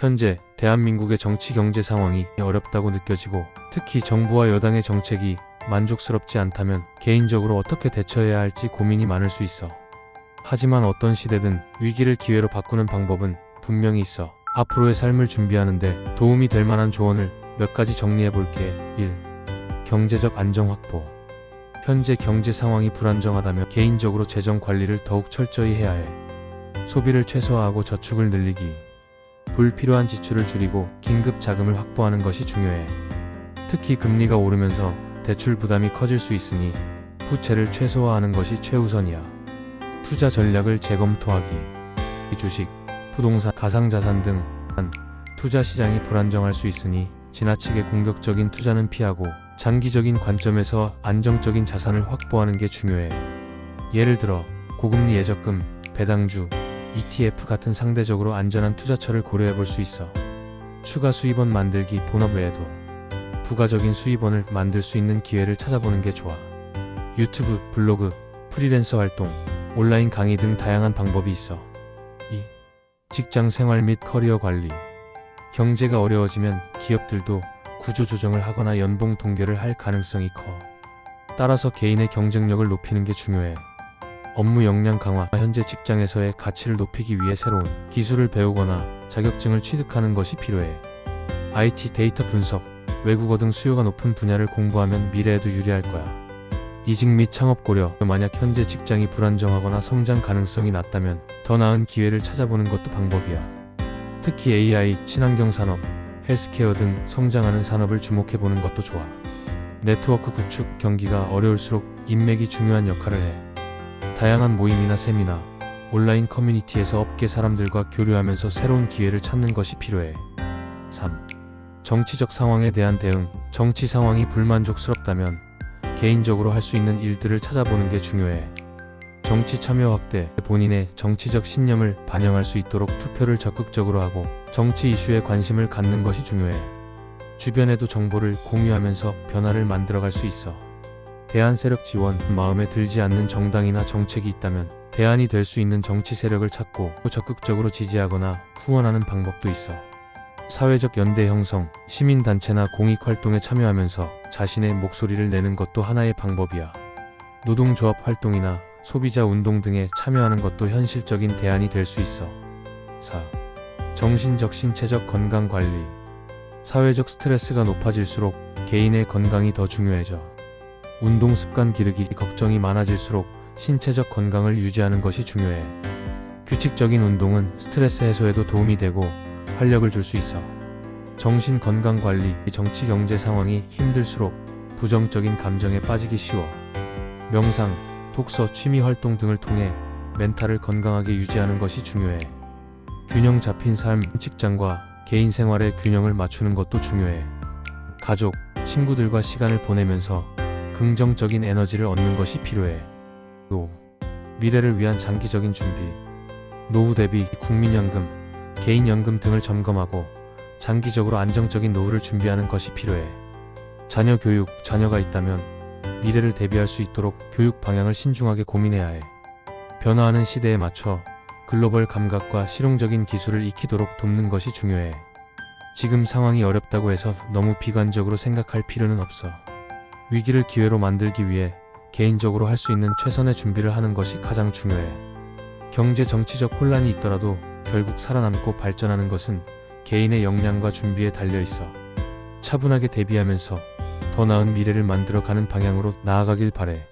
현재 대한민국의 정치 경제 상황이 어렵다고 느껴지고 특히 정부와 여당의 정책이 만족스럽지 않다면 개인적으로 어떻게 대처해야 할지 고민이 많을 수 있어. 하지만 어떤 시대든 위기를 기회로 바꾸는 방법은 분명히 있어. 앞으로의 삶을 준비하는데 도움이 될 만한 조언을 몇 가지 정리해 볼게. 1. 경제적 안정 확보. 현재 경제 상황이 불안정하다면 개인적으로 재정 관리를 더욱 철저히 해야 해. 소비를 최소화하고 저축을 늘리기. 불필요한 지출을 줄이고 긴급 자금을 확보하는 것이 중요해. 특히 금리가 오르면서 대출 부담이 커질 수 있으니 부채를 최소화하는 것이 최우선이야. 투자 전략을 재검토하기. 주식, 부동산, 가상자산 등 투자 시장이 불안정할 수 있으니 지나치게 공격적인 투자는 피하고 장기적인 관점에서 안정적인 자산을 확보하는 게 중요해. 예를 들어 고금리 예적금, 배당주, ETF 같은 상대적으로 안전한 투자처를 고려해 볼 수 있어. 추가 수입원 만들기. 본업 외에도 부가적인 수입원을 만들 수 있는 기회를 찾아보는 게 좋아. 유튜브, 블로그, 프리랜서 활동, 온라인 강의 등 다양한 방법이 있어. 2. 직장 생활 및 커리어 관리. 경제가 어려워지면 기업들도 구조조정을 하거나 연봉 동결을 할 가능성이 커. 따라서 개인의 경쟁력을 높이는 게 중요해. 업무 역량 강화. 현재 직장에서의 가치를 높이기 위해 새로운 기술을 배우거나 자격증을 취득하는 것이 필요해. IT, 데이터 분석, 외국어 등 수요가 높은 분야를 공부하면 미래에도 유리할 거야. 이직 및 창업 고려. 만약 현재 직장이 불안정하거나 성장 가능성이 낮다면 더 나은 기회를 찾아보는 것도 방법이야. 특히 AI, 친환경 산업, 헬스케어 등 성장하는 산업을 주목해보는 것도 좋아. 네트워크 구축. 경기가 어려울수록 인맥이 중요한 역할을 해. 다양한 모임이나 세미나, 온라인 커뮤니티에서 업계 사람들과 교류하면서 새로운 기회를 찾는 것이 필요해. 3. 정치적 상황에 대한 대응. 정치 상황이 불만족스럽다면 개인적으로 할 수 있는 일들을 찾아보는 게 중요해. 정치 참여 확대. 본인의 정치적 신념을 반영할 수 있도록 투표를 적극적으로 하고 정치 이슈에 관심을 갖는 것이 중요해. 주변에도 정보를 공유하면서 변화를 만들어갈 수 있어. 대안 세력 지원. 마음에 들지 않는 정당이나 정책이 있다면 대안이 될 수 있는 정치 세력을 찾고 적극적으로 지지하거나 후원하는 방법도 있어. 사회적 연대 형성. 시민단체나 공익활동에 참여하면서 자신의 목소리를 내는 것도 하나의 방법이야. 노동조합 활동이나 소비자 운동 등에 참여하는 것도 현실적인 대안이 될 수 있어. 4. 정신적 신체적 건강 관리. 사회적 스트레스가 높아질수록 개인의 건강이 더 중요해져. 운동 습관 기르기. 걱정이 많아질수록 신체적 건강을 유지하는 것이 중요해. 규칙적인 운동은 스트레스 해소에도 도움이 되고 활력을 줄 수 있어. 정신 건강 관리. 정치 경제 상황이 힘들수록 부정적인 감정에 빠지기 쉬워. 명상, 독서, 취미 활동 등을 통해 멘탈을 건강하게 유지하는 것이 중요해. 균형 잡힌 삶. 직장과 개인 생활의 균형을 맞추는 것도 중요해. 가족, 친구들과 시간을 보내면서 긍정적인 에너지를 얻는 것이 필요해. 5. 미래를 위한 장기적인 준비. 노후 대비, 국민연금, 개인연금 등을 점검하고 장기적으로 안정적인 노후를 준비하는 것이 필요해. 자녀 교육. 자녀가 있다면 미래를 대비할 수 있도록 교육 방향을 신중하게 고민해야 해. 변화하는 시대에 맞춰 글로벌 감각과 실용적인 기술을 익히도록 돕는 것이 중요해. 지금 상황이 어렵다고 해서 너무 비관적으로 생각할 필요는 없어. 위기를 기회로 만들기 위해 개인적으로 할 수 있는 최선의 준비를 하는 것이 가장 중요해. 경제 정치적 혼란이 있더라도 결국 살아남고 발전하는 것은 개인의 역량과 준비에 달려있어. 차분하게 대비하면서 더 나은 미래를 만들어가는 방향으로 나아가길 바래.